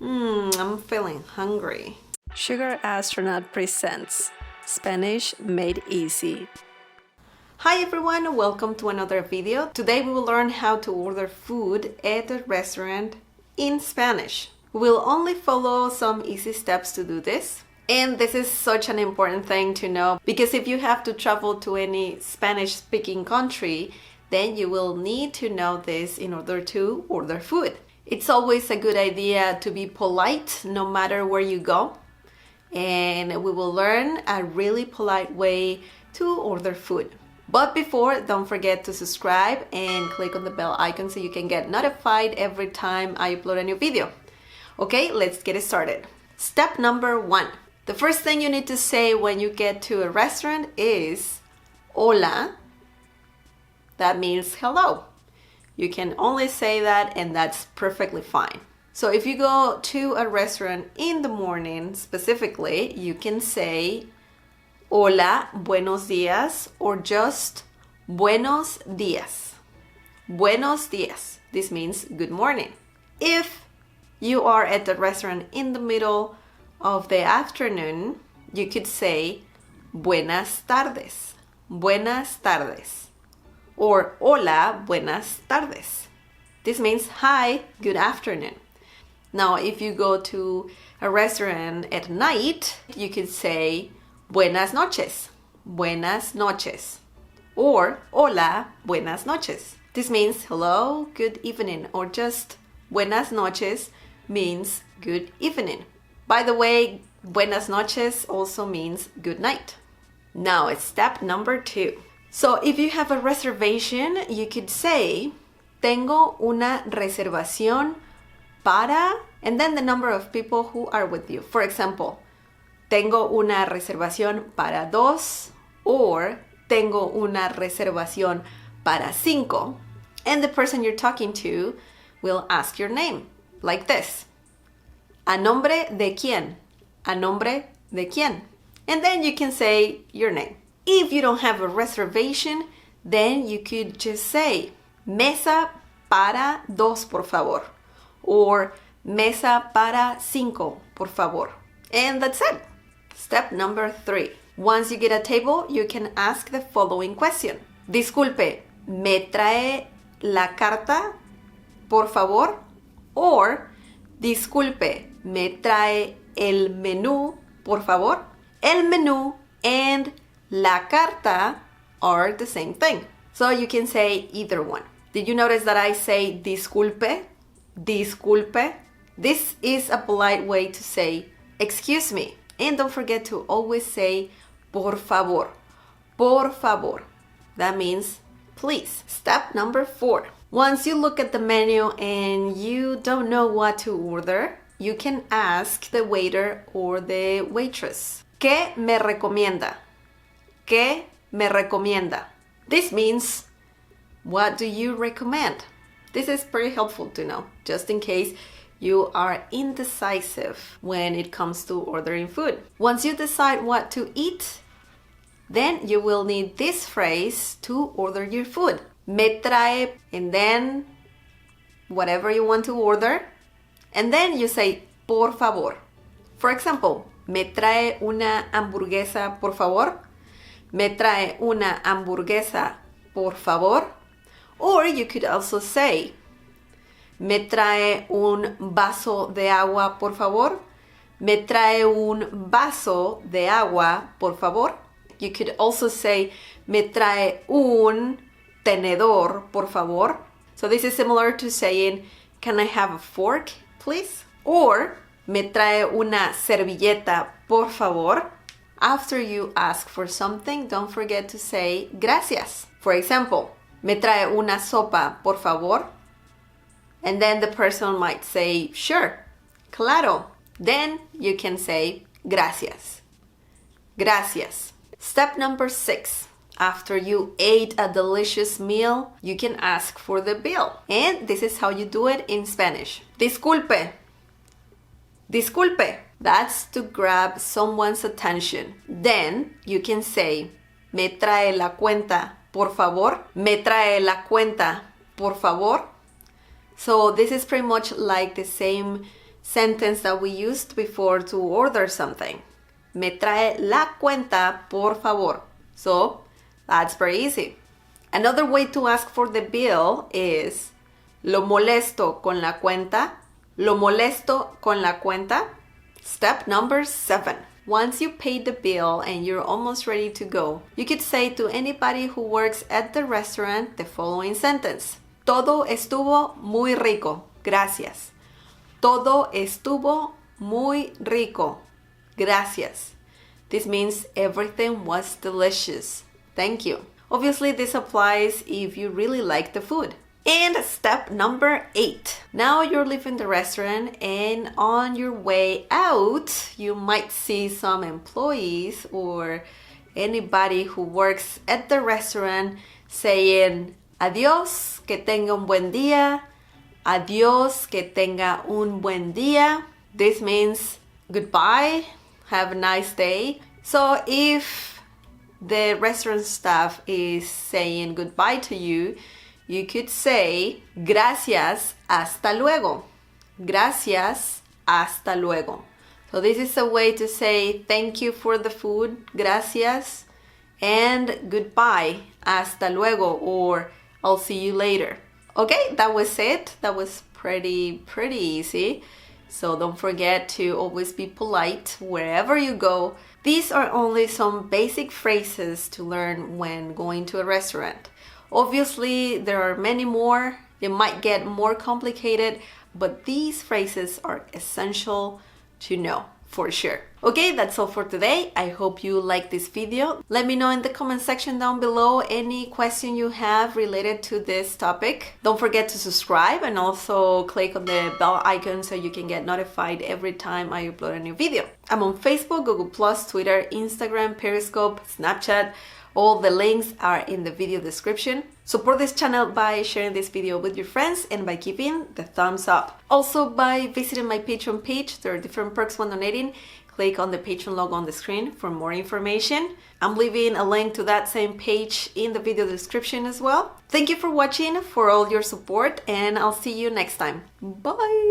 I'm feeling hungry. Sugar Astronaut presents Spanish Made Easy. Hi everyone, welcome to another video. Today we will learn how to order food at a restaurant in Spanish. We'll only follow some easy steps to do this. And this is such an important thing to know because if you have to travel to any Spanish-speaking country, then you will need to know this in order to order food. It's always a good idea to be polite no matter where you go. And we will learn a really polite way to order food. But before, don't forget to subscribe and click on the bell icon so you can get notified every time I upload a new video. Okay, let's get started. Step number 1. The first thing you need to say when you get to a restaurant is hola. That means hello. You can only say that and that's perfectly fine. So if you go to a restaurant in the morning specifically, you can say hola, buenos días, or just buenos días. Buenos días. This means good morning. If you are at the restaurant in the middle of the afternoon, you could say buenas tardes. Buenas tardes. Or hola, buenas tardes. This means hi, good afternoon. Now, if you go to a restaurant at night, you could say buenas noches. Buenas noches. Or hola, buenas noches. This means hello, good evening, or just buenas noches means good evening. By the way, buenas noches also means good night. Now it's step number 2. So if you have a reservation, you could say tengo una reservación para, and then the number of people who are with you. For example, tengo una reservación para 2 or tengo una reservación para 5. And the person you're talking to will ask your name, like this. ¿A nombre de quién? ¿A nombre de quién? And then you can say your name. If you don't have a reservation, then you could just say mesa para 2, por favor. Or mesa para 5, por favor. And that's it. Step number 3. Once you get a table, you can ask the following question. Disculpe, ¿me trae la carta, por favor? Or, disculpe, ¿me trae el menú, por favor? El menú and la carta are the same thing. So you can say either one. Did you notice that I say disculpe? Disculpe. This is a polite way to say excuse me. And don't forget to always say por favor. Por favor. That means please. Step number 4. Once you look at the menu and you don't know what to order, you can ask the waiter or the waitress. ¿Qué me recomienda? ¿Qué me recomienda? This means, what do you recommend? This is pretty helpful to know, just in case you are indecisive when it comes to ordering food. Once you decide what to eat, then you will need this phrase to order your food. Me trae, and then whatever you want to order, and then you say, por favor. For example, me trae una hamburguesa, por favor. Me trae una hamburguesa, por favor. Or you could also say, me trae un vaso de agua, por favor. Me trae un vaso de agua, por favor. You could also say, me trae un tenedor, por favor. So this is similar to saying, can I have a fork, please? Or, me trae una servilleta, por favor. After you ask for something, don't forget to say gracias. For example, me trae una sopa, por favor. And then the person might say, sure, claro. Then you can say gracias. Gracias. Step number 6. After you ate a delicious meal, you can ask for the bill. And this is how you do it in Spanish. Disculpe. Disculpe. That's to grab someone's attention. Then you can say, me trae la cuenta, por favor. Me trae la cuenta, por favor. So this is pretty much like the same sentence that we used before to order something. Me trae la cuenta, por favor. So that's very easy. Another way to ask for the bill is lo molesto con la cuenta. Lo molesto con la cuenta. Step number 7. Once you pay the bill and you're almost ready to go, you could say to anybody who works at the restaurant the following sentence. Todo estuvo muy rico. Gracias. Todo estuvo muy rico. Gracias. This means everything was delicious. Thank you. Obviously, this applies if you really like the food. And step number 8. Now you're leaving the restaurant and on your way out, you might see some employees or anybody who works at the restaurant saying, adiós, que tenga un buen día. Adiós, que tenga un buen día. This means goodbye, have a nice day. So if the restaurant staff is saying goodbye to you, you could say, gracias, hasta luego. Gracias, hasta luego. So this is a way to say thank you for the food, gracias, and goodbye, hasta luego, or I'll see you later. Okay, that was it. That was pretty easy. So don't forget to always be polite wherever you go. These are only some basic phrases to learn when going to a restaurant. Obviously, there are many more. It might get more complicated, but these phrases are essential to know for sure. Okay, that's all for today. I hope you liked this video. Let me know in the comment section down below any question you have related to this topic. Don't forget to subscribe and also click on the bell icon so you can get notified every time I upload a new video. I'm on Facebook, Google+, Twitter, Instagram, Periscope, Snapchat. All the links are in the video description. Support this channel by sharing this video with your friends and by giving the thumbs up. Also by visiting my Patreon page. There are different perks when donating. Click on the Patreon logo on the screen for more information. I'm leaving a link to that same page in the video description as well. Thank you for watching, for all your support, and I'll see you next time. Bye!